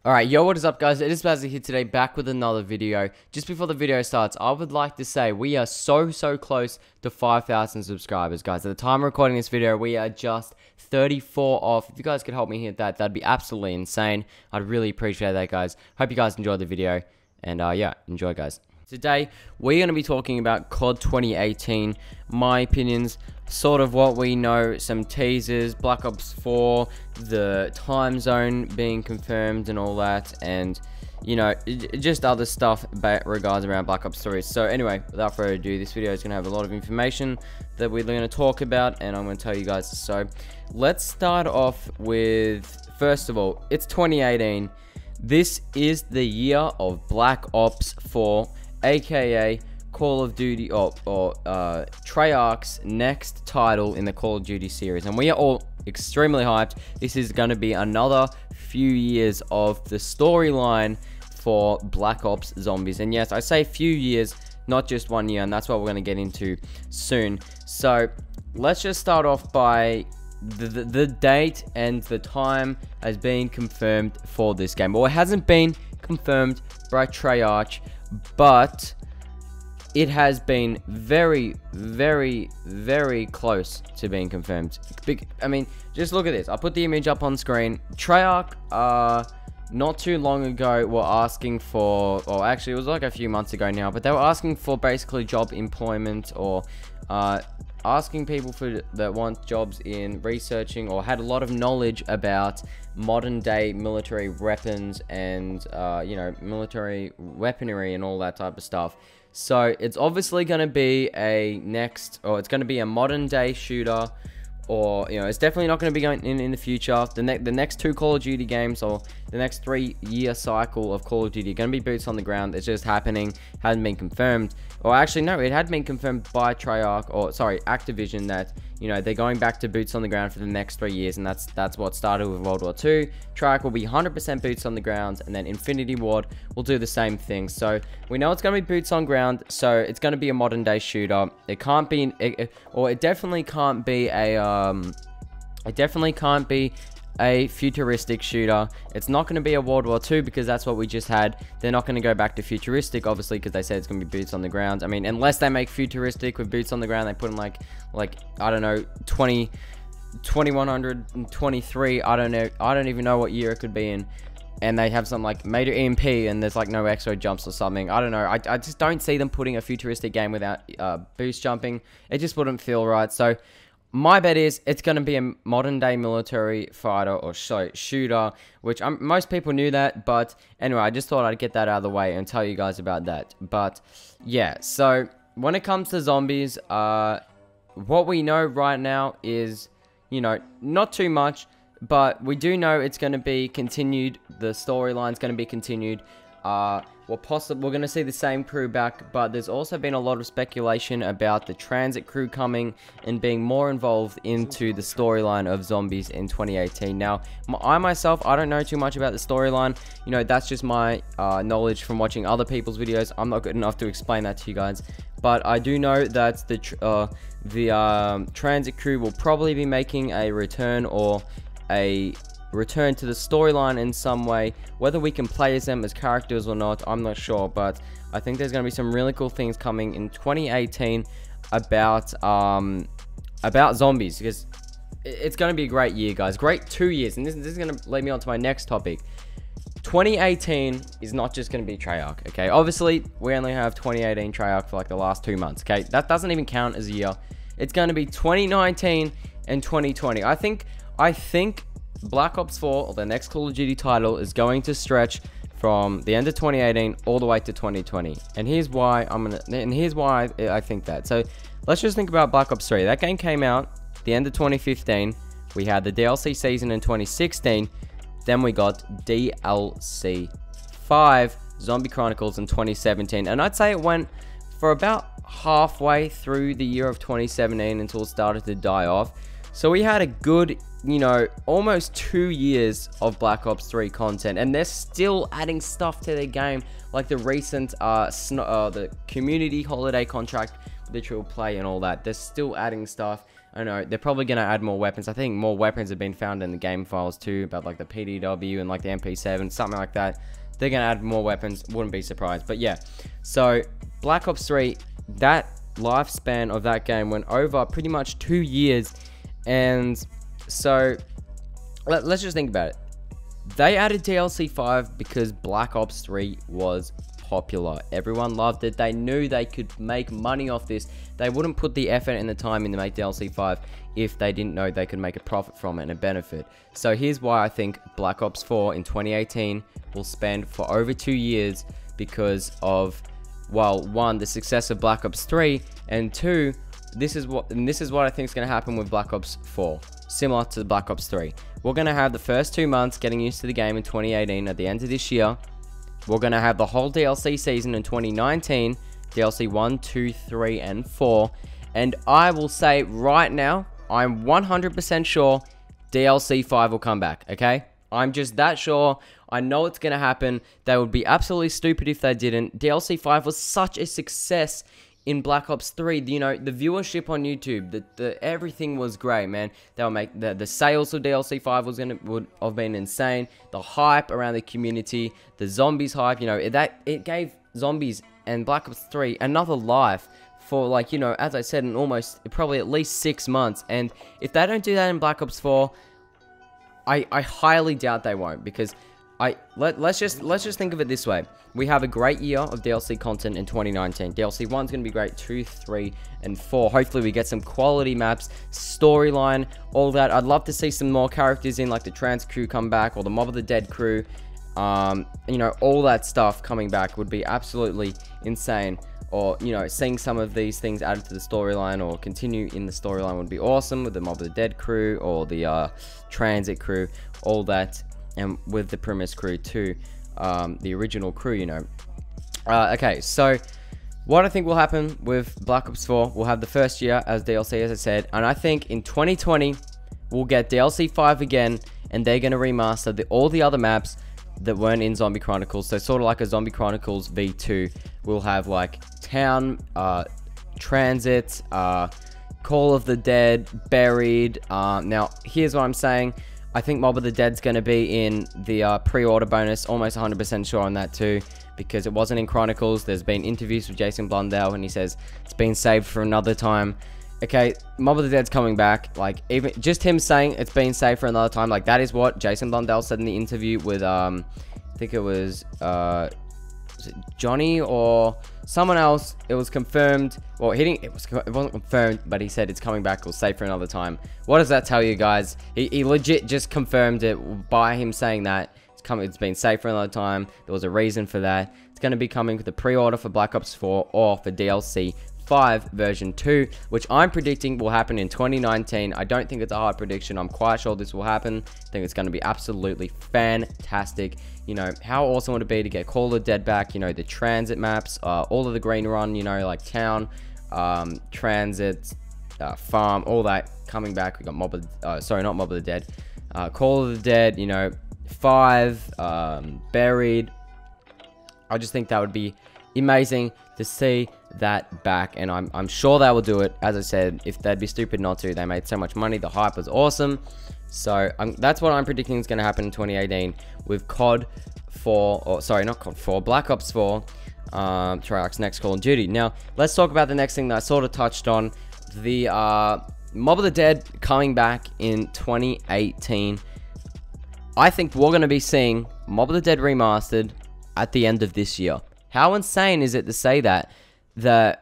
Alright, yo, what is up, guys? It is Bazzaa here today, back with another video. Just before the video starts, I would like to say we are so close to 5,000 subscribers, guys. At the time of recording this video, we are just 34 off. If you guys could help me hit that, that'd be absolutely insane. I'd really appreciate that, guys. Hope you guys enjoyed the video, and yeah, enjoy, guys. Today, we're going to be talking about CoD 2018, my opinions, sort of what we know, some teasers, Black Ops 4, the time zone being confirmed and all that, and, you know, just other stuff regards around Black Ops 3. So anyway, without further ado, this video is going to have a lot of information that we're going to talk about, and I'm going to tell you guys. So let's start off with, first of all, it's 2018. This is the year of Black Ops 4. AKA Call of Duty or Treyarch's next title in the Call of Duty series, and we are all extremely hyped. This is going to be another few years of the storyline for Black Ops Zombies, and yes, I say few years, not just 1 year, and that's what we're going to get into soon. So let's just start off by the date and the time has been confirmed for this game. Well, it hasn't been confirmed by Treyarch, but it has been very close to being confirmed. I mean, just look at this. I'll put the image up on screen. Treyarch, not too long ago, were asking for, or actually it was like a few months ago now, but they were asking for basically job employment, or asking people that want jobs in researching or had a lot of knowledge about modern day military weapons and you know, military weaponry and all that type of stuff. So it's obviously going to be it's going to be a modern day shooter, or, you know, it's definitely not going to be going in the future. The next two Call of Duty games, or the next 3-year cycle of Call of Duty, are going to be boots on the ground. It's just happening, hadn't been confirmed. Or actually, no, it had been confirmed by Treyarch, or sorry, Activision, that, you know, they're going back to boots on the ground for the next 3 years, and that's what started with World War II. Treyarch will be 100% boots on the ground, and then Infinity Ward will do the same thing. So we know it's going to be boots on ground, so it's going to be a modern day shooter. It can't be, it definitely can't be a futuristic shooter. It's not going to be a World War II, because that's what we just had. They're not going to go back to futuristic, obviously, because they said it's going to be boots on the ground. I mean, unless they make futuristic with boots on the ground, they put in like I don't know, 2123. I don't know. I don't even know what year it could be in. And they have some like major EMP, and there's like no exo jumps or something. I don't know. I just don't see them putting a futuristic game without boost jumping. It just wouldn't feel right. So my bet is it's going to be a modern day military fighter, or shooter, which most people knew that, but anyway, I just thought I'd get that out of the way and tell you guys about that. But yeah, so when it comes to zombies, what we know right now is, you know, not too much, but we do know it's going to be continued. The storyline's going to be continued. We're going to see the same crew back, but there's also been a lot of speculation about the transit crew coming and being more involved into the storyline of zombies in 2018. Now, I myself, I don't know too much about the storyline. You know, that's just my knowledge from watching other people's videos. I'm not good enough to explain that to you guys, but I do know that the transit crew will probably be making a return, or a return to the storyline in some way. Whether we can play as them as characters or not, I'm not sure, but I think there's going to be some really cool things coming in 2018 about zombies, because it's going to be a great year, guys. Great 2 years, and this is going to lead me on to my next topic. 2018 is not just going to be Treyarch, okay? Obviously, we only have 2018 Treyarch for like the last 2 months, okay? That doesn't even count as a year. It's going to be 2019 and 2020. I think Black Ops 4, or the next Call of Duty title, is going to stretch from the end of 2018 all the way to 2020. And here's why I think that. So let's just think about Black Ops 3. That game came out the end of 2015. We had the DLC season in 2016. Then we got DLC 5, Zombie Chronicles, in 2017. And I'd say it went for about halfway through the year of 2017 until it started to die off. So we had a good, you know, almost 2 years of Black Ops 3 content, and they're still adding stuff to their game, like the recent the community holiday contract, the triple play and all that. They're still adding stuff. I know they're probably gonna add more weapons. I think more weapons have been found in the game files too, about like the PDW and like the MP7, something like that. They're gonna add more weapons, wouldn't be surprised. But yeah, so Black Ops 3, that lifespan of that game went over pretty much 2 years. And so let's just think about it. They added DLC 5 because Black Ops 3 was popular. Everyone loved it. They knew they could make money off this. They wouldn't put the effort and the time in to make DLC 5 if they didn't know they could make a profit from it and a benefit. So here's why I think Black Ops 4 in 2018 will spend for over 2 years, because of, well, one, the success of Black Ops 3, and two, this is what I think is going to happen with Black Ops 4, similar to Black Ops 3. We're going to have the first 2 months getting used to the game in 2018. At the end of this year, we're going to have the whole DLC season in 2019, DLC 1, 2, 3, and 4. And I will say right now, I'm 100% sure DLC 5 will come back, okay? I'm just that sure. I know it's going to happen. They would be absolutely stupid if they didn't. DLC 5 was such a success in Black Ops 3, you know, the viewership on YouTube, the everything was great, man. They'll make the sales of DLC 5 would have been insane. The hype around the community, the zombies hype, you know, it gave zombies and Black Ops 3 another life for, like, you know, as I said, in almost probably at least 6 months. And if they don't do that in Black Ops 4, I highly doubt they won't, because let's just think of it this way. We have a great year of DLC content in 2019. DLC 1's going to be great, 2, 3, and 4. Hopefully we get some quality maps, storyline, all that. I'd love to see some more characters in, like the trans crew come back, or the Mob of the Dead crew. You know, all that stuff coming back would be absolutely insane. Or, you know, seeing some of these things added to the storyline or continue in the storyline would be awesome, with the Mob of the Dead crew or the transit crew, all that. And with the premise crew too, the original crew, you know. Okay, so what I think will happen with Black Ops 4, we'll have the first year as DLC, as I said, and I think in 2020 we'll get DLC 5 again, and they're going to remaster all the other maps that weren't in Zombie Chronicles. So sort of like a Zombie Chronicles V2, we'll have like Town, Transit, Call of the Dead, Buried. Now here's what I'm saying. I think Mob of the Dead's going to be in the pre-order bonus, almost 100% sure on that too, because it wasn't in Chronicles. There's been interviews with Jason Blundell, and he says it's been saved for another time. Okay, Mob of the Dead's coming back. Like, even just him saying it's been saved for another time, like, that is what Jason Blundell said in the interview with, I think it was it Johnny or someone else. It was confirmed. Well, it wasn't confirmed, but he said it's coming back. We'll save for another time. What does that tell you guys? He legit just confirmed it by him saying that it's been saved for another time. There was a reason for that. It's going to be coming with the pre-order for Black Ops 4 or for DLC 5 version 2, which I'm predicting will happen in 2019. I don't think it's a hard prediction. I'm quite sure this will happen. I think it's going to be absolutely fantastic. You know, how awesome would it be to get Call of the Dead back? You know, the transit maps, all of the Green Run, you know, like Town, Transit, Farm, all that coming back. We got not Mob of the Dead, Call of the Dead, you know, 5, Buried. I just think that would be amazing to see that back, and I'm sure they will do it. As I said, if they'd be stupid not to. They made so much money. The hype was awesome. So that's what I'm predicting is going to happen in 2018 with COD 4, or sorry, not COD 4, Black Ops 4, Treyarch's next Call of Duty. Now, let's talk about the next thing that I sort of touched on, the Mob of the Dead coming back in 2018. I think we're going to be seeing Mob of the Dead remastered at the end of this year. How insane is it to say that,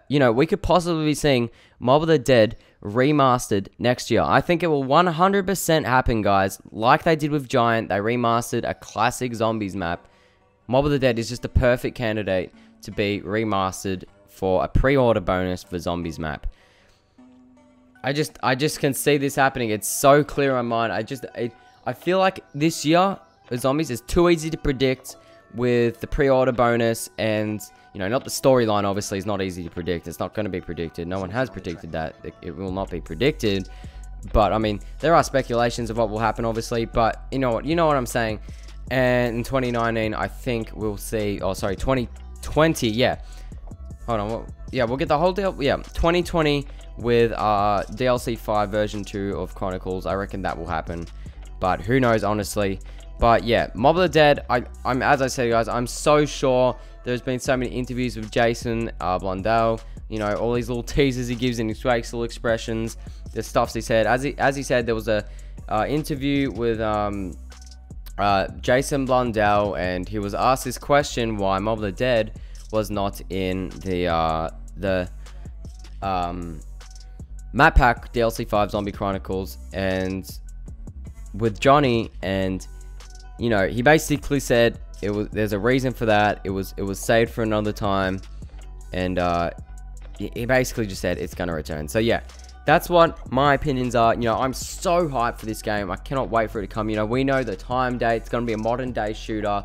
you know, we could possibly be seeing Mob of the Dead remastered next year? I think it will 100% happen, guys. Like they did with Giant, they remastered a classic zombies map. Mob of the Dead is just the perfect candidate to be remastered for a pre-order bonus for zombies map. I just can see this happening. It's so clear in my mind. I feel like this year with zombies is too easy to predict with the pre-order bonus, and, you know, not the storyline. Obviously is not easy to predict. It's not going to be predicted. No one has predicted that. It will not be predicted. But I mean, there are speculations of what will happen, obviously, but you know what I'm saying. And in 2019, I think we'll see, oh sorry, 2020, yeah, hold on, yeah, we'll get the whole deal. Yeah, 2020 with DLC 5 version 2 of Chronicles. I reckon that will happen, but who knows, honestly. But yeah, Mob of the Dead, I'm as I said, guys, I'm so sure. There's been so many interviews with Jason Blundell, you know, all these little teasers he gives in his facial expressions, the stuff he said. As he said, there was a interview with Jason Blundell, and he was asked this question, why Mob of the Dead was not in the map pack DLC 5 Zombie Chronicles, and with Johnny, and you know, he basically said there's a reason for that. It was saved for another time, and he basically just said it's gonna return. So yeah, that's what my opinions are. You know, I'm so hyped for this game. I cannot wait for it to come. You know, we know the time date. It's gonna be a modern day shooter.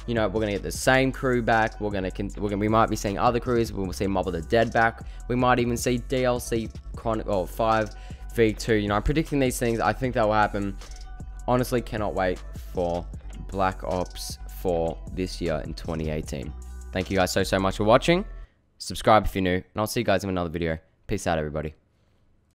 You know, we're gonna get the same crew back. We might be seeing other crews. We'll see Mob of the Dead back. We might even see DLC Chronicle 5v2. You know, I'm predicting these things. I think that will happen. Honestly, cannot wait for Black Ops 4 this year in 2018. Thank you guys so much for watching. Subscribe if you're new, and I'll see you guys in another video. Peace out, everybody.